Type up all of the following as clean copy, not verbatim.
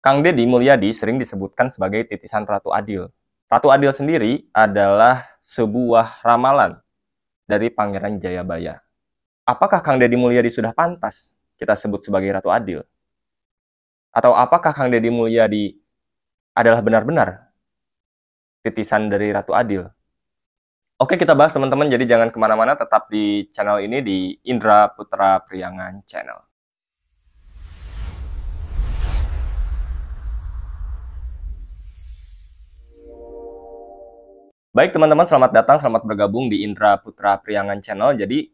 Kang Deddy Mulyadi sering disebutkan sebagai titisan Ratu Adil. Ratu Adil sendiri adalah sebuah ramalan dari Pangeran Jayabaya. Apakah Kang Deddy Mulyadi sudah pantas kita sebut sebagai Ratu Adil? Atau apakah Kang Deddy Mulyadi adalah benar-benar titisan dari Ratu Adil? Oke, kita bahas teman-teman, jadi jangan kemana-mana, tetap di channel ini, di Indra Putra Priangan Channel. Baik teman-teman, selamat datang, selamat bergabung di Indra Putra Priangan Channel. Jadi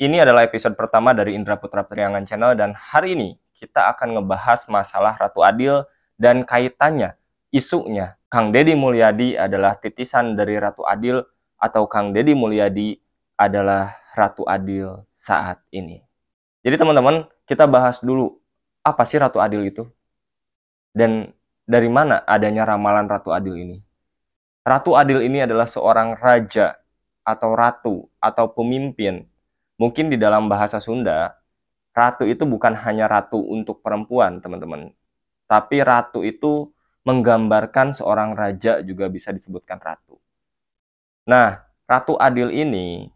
ini adalah episode pertama dari Indra Putra Priangan Channel, dan hari ini kita akan ngebahas masalah Ratu Adil dan kaitannya, isunya Kang Deddy Mulyadi adalah titisan dari Ratu Adil atau Kang Deddy Mulyadi adalah Ratu Adil saat ini. Jadi teman-teman, kita bahas dulu apa sih Ratu Adil itu dan dari mana adanya ramalan Ratu Adil ini. Ratu Adil ini adalah seorang raja atau ratu atau pemimpin. Mungkin di dalam bahasa Sunda, ratu itu bukan hanya ratu untuk perempuan, teman-teman. Tapi ratu itu menggambarkan seorang raja juga bisa disebutkan ratu. Nah, Ratu Adil ini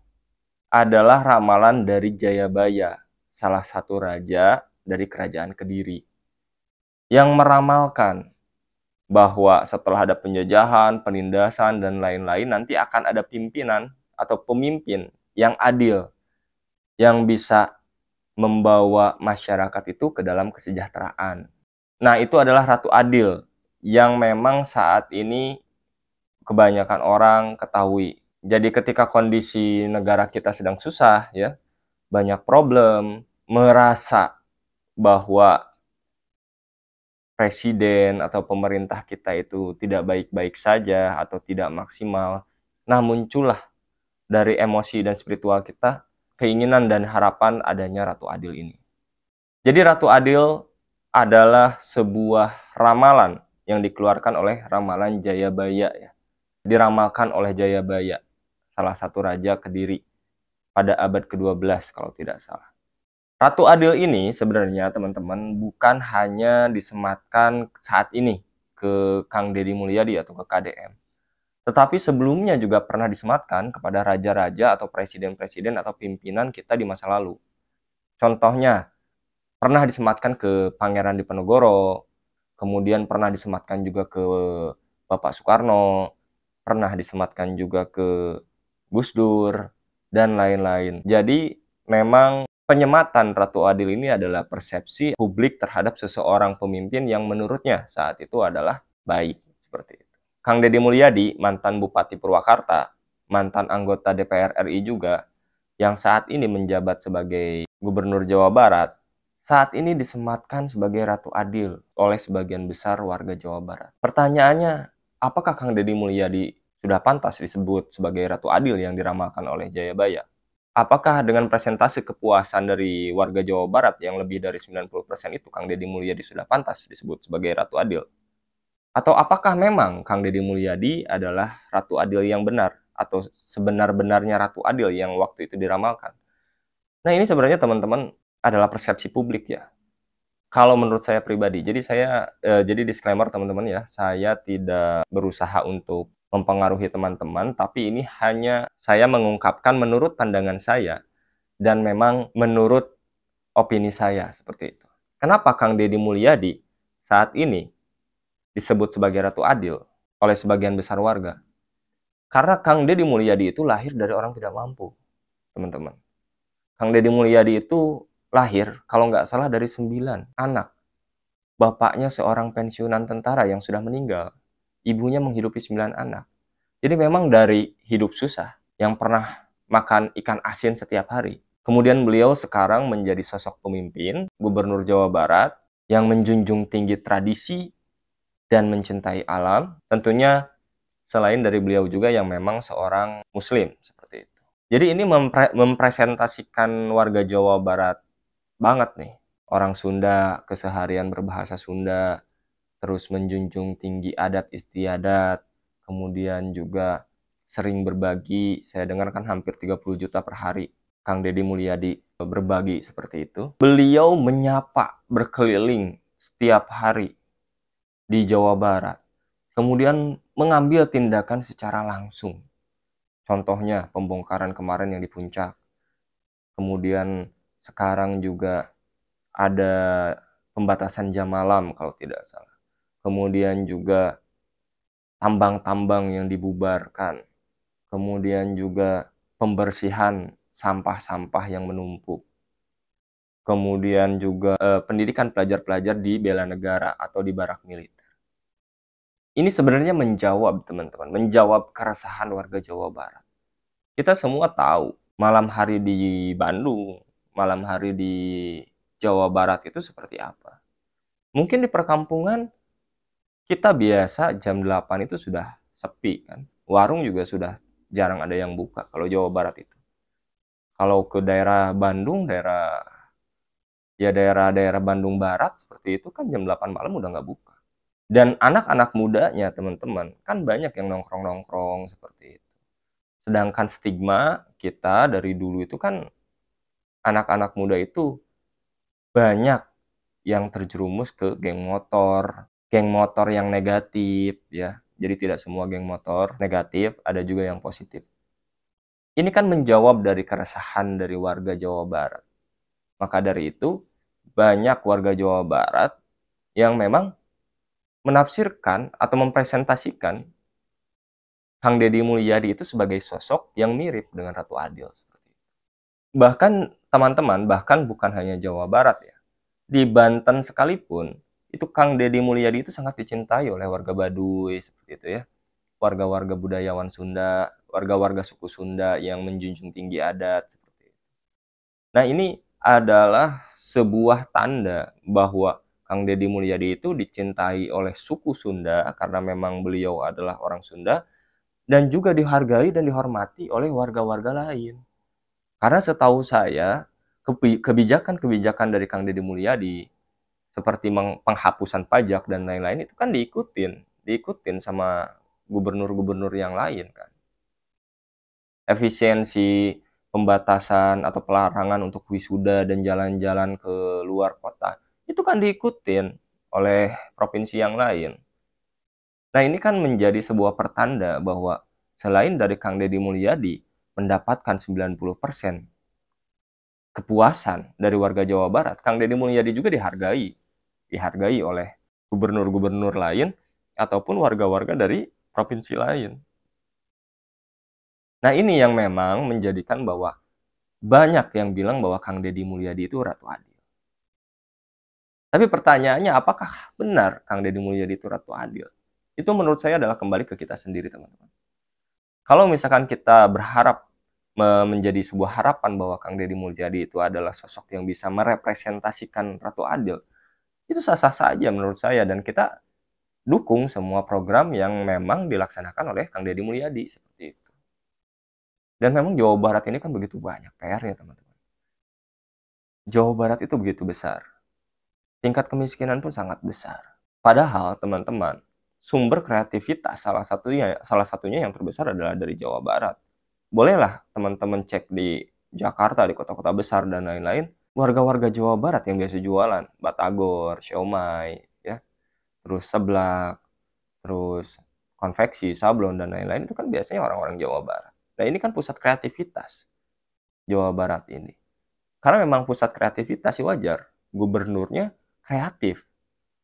adalah ramalan dari Jayabaya, salah satu raja dari kerajaan Kediri, yang meramalkan bahwa setelah ada penjajahan, penindasan, dan lain-lain, nanti akan ada pimpinan atau pemimpin yang adil, yang bisa membawa masyarakat itu ke dalam kesejahteraan. Nah, itu adalah Ratu Adil, yang memang saat ini kebanyakan orang ketahui. Jadi ketika kondisi negara kita sedang susah, ya, banyak problem, merasa bahwa presiden atau pemerintah kita itu tidak baik-baik saja atau tidak maksimal. Nah, muncullah dari emosi dan spiritual kita keinginan dan harapan adanya Ratu Adil ini. Jadi Ratu Adil adalah sebuah ramalan yang dikeluarkan oleh ramalan Jayabaya, ya. Diramalkan oleh Jayabaya, salah satu raja Kediri pada abad ke-12 kalau tidak salah. Ratu Adil ini sebenarnya teman-teman bukan hanya disematkan saat ini ke Kang Deddy Mulyadi atau ke KDM. Tetapi sebelumnya juga pernah disematkan kepada raja-raja atau presiden-presiden atau pimpinan kita di masa lalu. Contohnya, pernah disematkan ke Pangeran Diponegoro, kemudian pernah disematkan juga ke Bapak Soekarno, pernah disematkan juga ke Gus Dur, dan lain-lain. Jadi memang penyematan Ratu Adil ini adalah persepsi publik terhadap seseorang pemimpin yang menurutnya saat itu adalah baik, seperti itu. Kang Deddy Mulyadi, mantan Bupati Purwakarta, mantan anggota DPR RI juga, yang saat ini menjabat sebagai Gubernur Jawa Barat, saat ini disematkan sebagai Ratu Adil oleh sebagian besar warga Jawa Barat. Pertanyaannya, apakah Kang Deddy Mulyadi sudah pantas disebut sebagai Ratu Adil yang diramalkan oleh Jayabaya? Apakah dengan presentasi kepuasan dari warga Jawa Barat yang lebih dari 90% itu Kang Deddy Mulyadi sudah pantas disebut sebagai Ratu Adil? Atau apakah memang Kang Deddy Mulyadi adalah Ratu Adil yang benar atau sebenar-benarnya Ratu Adil yang waktu itu diramalkan? Nah, ini sebenarnya teman-teman adalah persepsi publik, ya. Kalau menurut saya pribadi, jadi disclaimer teman-teman, ya, saya tidak berusaha untuk mempengaruhi teman-teman, tapi ini hanya saya mengungkapkan menurut pandangan saya dan memang menurut opini saya, seperti itu. Kenapa Kang Deddy Mulyadi saat ini disebut sebagai Ratu Adil oleh sebagian besar warga? Karena Kang Deddy Mulyadi itu lahir dari orang tidak mampu, teman-teman. Kang Deddy Mulyadi itu lahir, kalau nggak salah, dari 9 anak. Bapaknya seorang pensiunan tentara yang sudah meninggal. Ibunya menghidupi 9 anak. Jadi memang dari hidup susah, yang pernah makan ikan asin setiap hari. Kemudian beliau sekarang menjadi sosok pemimpin, Gubernur Jawa Barat, yang menjunjung tinggi tradisi dan mencintai alam. Tentunya selain dari beliau juga yang memang seorang Muslim, seperti itu. Jadi ini mempresentasikan warga Jawa Barat banget nih. Orang Sunda, keseharian berbahasa Sunda, terus menjunjung tinggi adat istiadat, kemudian juga sering berbagi. Saya dengar kan hampir 30 juta per hari Kang Deddy Mulyadi berbagi seperti itu. Beliau menyapa berkeliling setiap hari di Jawa Barat, kemudian mengambil tindakan secara langsung. Contohnya pembongkaran kemarin yang di Puncak. Kemudian sekarang juga ada pembatasan jam malam kalau tidak salah. Kemudian juga tambang-tambang yang dibubarkan. Kemudian juga pembersihan sampah-sampah yang menumpuk. Kemudian juga pendidikan pelajar-pelajar di bela negara atau di barak militer. Ini sebenarnya menjawab, teman-teman, menjawab keresahan warga Jawa Barat. Kita semua tahu, malam hari di Bandung, malam hari di Jawa Barat itu seperti apa. Mungkin di perkampungan kita biasa jam 8 itu sudah sepi kan. Warung juga sudah jarang ada yang buka kalau Jawa Barat itu. Kalau ke daerah Bandung, daerah-daerah Bandung Barat seperti itu kan jam 8 malam udah nggak buka. Dan anak-anak mudanya, teman-teman, kan banyak yang nongkrong-nongkrong seperti itu. Sedangkan stigma kita dari dulu itu kan anak-anak muda itu banyak yang terjerumus ke geng motor yang negatif ya. Jadi tidak semua geng motor negatif, ada juga yang positif. Ini kan menjawab dari keresahan dari warga Jawa Barat. Maka dari itu, banyak warga Jawa Barat yang memang menafsirkan atau mempresentasikan Kang Deddy Mulyadi itu sebagai sosok yang mirip dengan Ratu Adil. Bahkan teman-teman, bahkan bukan hanya Jawa Barat ya. Di Banten sekalipun, itu Kang Deddy Mulyadi itu sangat dicintai oleh warga Baduy seperti itu ya. Warga-warga budayawan Sunda, warga-warga suku Sunda yang menjunjung tinggi adat seperti itu. Nah, ini adalah sebuah tanda bahwa Kang Deddy Mulyadi itu dicintai oleh suku Sunda karena memang beliau adalah orang Sunda dan juga dihargai dan dihormati oleh warga-warga lain. Karena setahu saya kebijakan-kebijakan dari Kang Deddy Mulyadi seperti penghapusan pajak dan lain-lain itu kan diikutin sama gubernur-gubernur yang lain kan. Efisiensi pembatasan atau pelarangan untuk wisuda dan jalan-jalan ke luar kota itu kan diikutin oleh provinsi yang lain. Nah, ini kan menjadi sebuah pertanda bahwa selain dari Kang Deddy Mulyadi mendapatkan 90% kepuasan dari warga Jawa Barat, Kang Deddy Mulyadi juga dihargai oleh gubernur-gubernur lain ataupun warga-warga dari provinsi lain. Nah, ini yang memang menjadikan bahwa banyak yang bilang bahwa Kang Deddy Mulyadi itu Ratu Adil. Tapi pertanyaannya, apakah benar Kang Deddy Mulyadi itu Ratu Adil? Itu menurut saya adalah kembali ke kita sendiri, teman-teman. Kalau misalkan kita berharap menjadi sebuah harapan bahwa Kang Deddy Mulyadi itu adalah sosok yang bisa merepresentasikan Ratu Adil, itu sah-sah saja menurut saya, dan kita dukung semua program yang memang dilaksanakan oleh Kang Deddy Mulyadi seperti itu. Dan memang Jawa Barat ini kan begitu banyak PR-nya, teman-teman. Jawa Barat itu begitu besar. Tingkat kemiskinan pun sangat besar. Padahal, teman-teman, sumber kreativitas salah satunya yang terbesar adalah dari Jawa Barat. Bolehlah teman-teman cek di Jakarta, di kota-kota besar dan lain-lain, warga-warga Jawa Barat yang biasa jualan batagor, siomay, ya, terus seblak, terus konveksi, sablon dan lain-lain itu kan biasanya orang-orang Jawa Barat. Nah, ini kan pusat kreativitas Jawa Barat ini. Karena memang pusat kreativitas sih wajar, gubernurnya kreatif,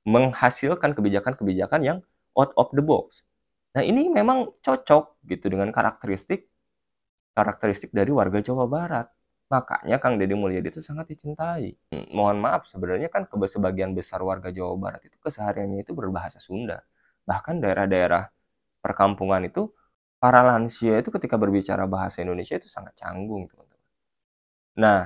menghasilkan kebijakan-kebijakan yang out of the box. Nah, ini memang cocok gitu dengan karakteristik dari warga Jawa Barat. Makanya Kang Deddy Mulyadi itu sangat dicintai. Mohon maaf, sebenarnya kan sebagian besar warga Jawa Barat itu kesehariannya itu berbahasa Sunda. Bahkan daerah-daerah perkampungan itu, para lansia itu ketika berbicara bahasa Indonesia itu sangat canggung, teman-teman. Nah,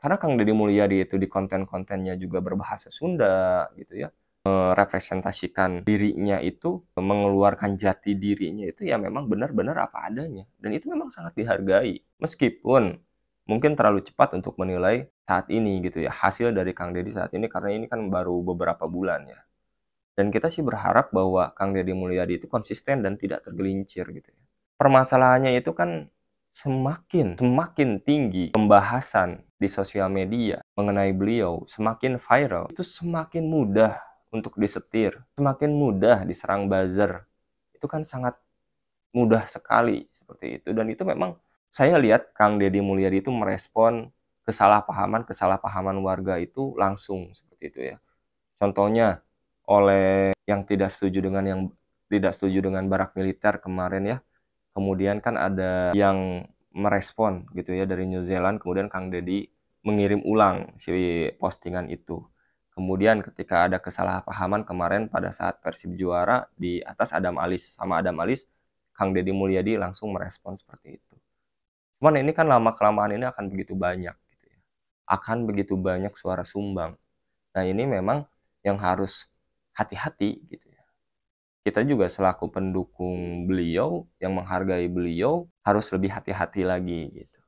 karena Kang Deddy Mulyadi itu di konten-kontennya juga berbahasa Sunda gitu ya, merepresentasikan dirinya itu, mengeluarkan jati dirinya itu ya memang benar-benar apa adanya. Dan itu memang sangat dihargai. Meskipun mungkin terlalu cepat untuk menilai saat ini gitu ya, hasil dari Kang Deddy saat ini, karena ini kan baru beberapa bulan ya. Dan kita sih berharap bahwa Kang Deddy Mulyadi itu konsisten dan tidak tergelincir gitu ya. Permasalahannya itu kan semakin tinggi pembahasan di sosial media mengenai beliau, semakin viral, itu semakin mudah untuk disetir, semakin mudah diserang buzzer. Itu kan sangat mudah sekali seperti itu, dan itu memang saya lihat Kang Deddy Mulyadi itu merespon kesalahpahaman warga itu langsung seperti itu ya. Contohnya oleh yang tidak setuju dengan barak militer kemarin ya. Kemudian kan ada yang merespon gitu ya dari New Zealand, kemudian Kang Deddy mengirim ulang si postingan itu. Kemudian ketika ada kesalahpahaman kemarin pada saat Persib juara di atas Adam Alis, sama Adam Alis, Kang Deddy Mulyadi langsung merespon seperti itu. Cuman ini kan lama-kelamaan ini akan begitu banyak gitu ya. Akan begitu banyak suara sumbang. Nah, ini memang yang harus hati-hati gitu ya. Kita juga selaku pendukung beliau, yang menghargai beliau, harus lebih hati-hati lagi gitu.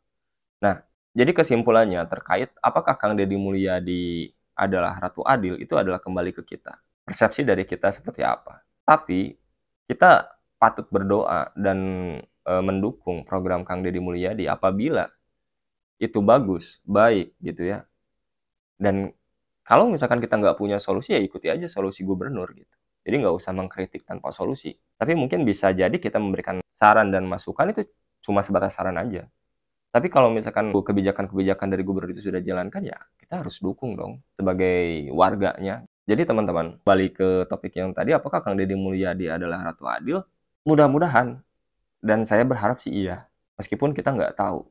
Nah, jadi kesimpulannya terkait apakah Kang Deddy Mulyadi adalah Ratu Adil, itu adalah kembali ke kita. Persepsi dari kita seperti apa. Tapi kita patut berdoa dan mendukung program Kang Deddy Mulyadi apabila itu bagus, baik gitu ya. Dan kalau misalkan kita nggak punya solusi, ya ikuti aja solusi gubernur gitu. Jadi nggak usah mengkritik tanpa solusi. Tapi mungkin bisa jadi kita memberikan saran dan masukan itu cuma sebatas saran aja. Tapi kalau misalkan kebijakan-kebijakan dari gubernur itu sudah jalankan, ya kita harus dukung dong sebagai warganya. Jadi teman-teman, balik ke topik yang tadi, apakah Kang Deddy Mulyadi adalah Ratu Adil? Mudah-mudahan, dan saya berharap sih iya. Meskipun kita nggak tahu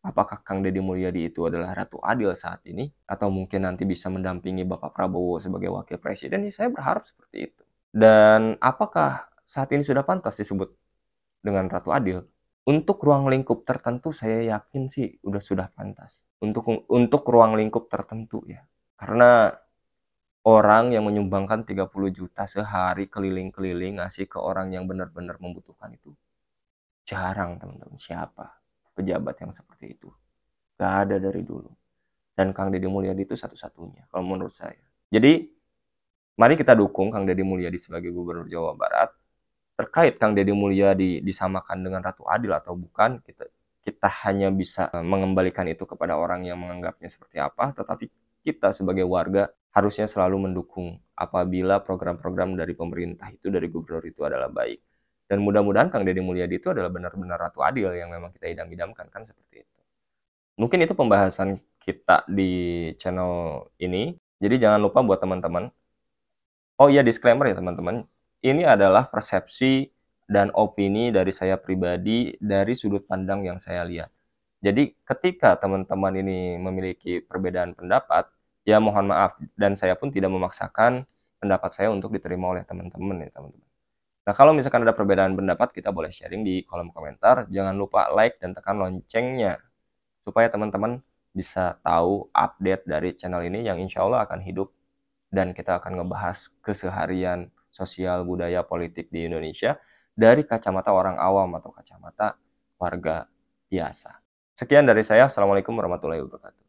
apakah Kang Deddy Mulyadi itu adalah Ratu Adil saat ini, atau mungkin nanti bisa mendampingi Bapak Prabowo sebagai Wakil Presiden, ya saya berharap seperti itu. Dan apakah saat ini sudah pantas disebut dengan Ratu Adil? Untuk ruang lingkup tertentu saya yakin sih sudah pantas. Untuk ruang lingkup tertentu ya. Karena orang yang menyumbangkan 30 juta sehari keliling-keliling ngasih ke orang yang benar-benar membutuhkan itu jarang, teman-teman. Siapa pejabat yang seperti itu? Gak ada dari dulu. Dan Kang Deddy Mulyadi itu satu-satunya kalau menurut saya. Jadi mari kita dukung Kang Deddy Mulyadi sebagai Gubernur Jawa Barat. Terkait Kang Deddy Mulyadi disamakan dengan Ratu Adil atau bukan, kita hanya bisa mengembalikan itu kepada orang yang menganggapnya seperti apa, tetapi kita sebagai warga harusnya selalu mendukung apabila program-program dari pemerintah itu, dari gubernur itu adalah baik. Dan mudah-mudahan Kang Deddy Mulyadi itu adalah benar-benar Ratu Adil yang memang kita idam-idamkan, kan seperti itu. Mungkin itu pembahasan kita di channel ini. Jadi jangan lupa buat teman-teman. Oh iya, disclaimer ya teman-teman. Ini adalah persepsi dan opini dari saya pribadi dari sudut pandang yang saya lihat. Jadi ketika teman-teman ini memiliki perbedaan pendapat, ya mohon maaf, dan saya pun tidak memaksakan pendapat saya untuk diterima oleh teman-teman ya teman-teman. Nah, kalau misalkan ada perbedaan pendapat, kita boleh sharing di kolom komentar. Jangan lupa like dan tekan loncengnya supaya teman-teman bisa tahu update dari channel ini yang insya Allah akan hidup, dan kita akan ngebahas keseharian sosial, budaya, politik di Indonesia dari kacamata orang awam atau kacamata warga biasa. Sekian dari saya. Assalamualaikum warahmatullahi wabarakatuh.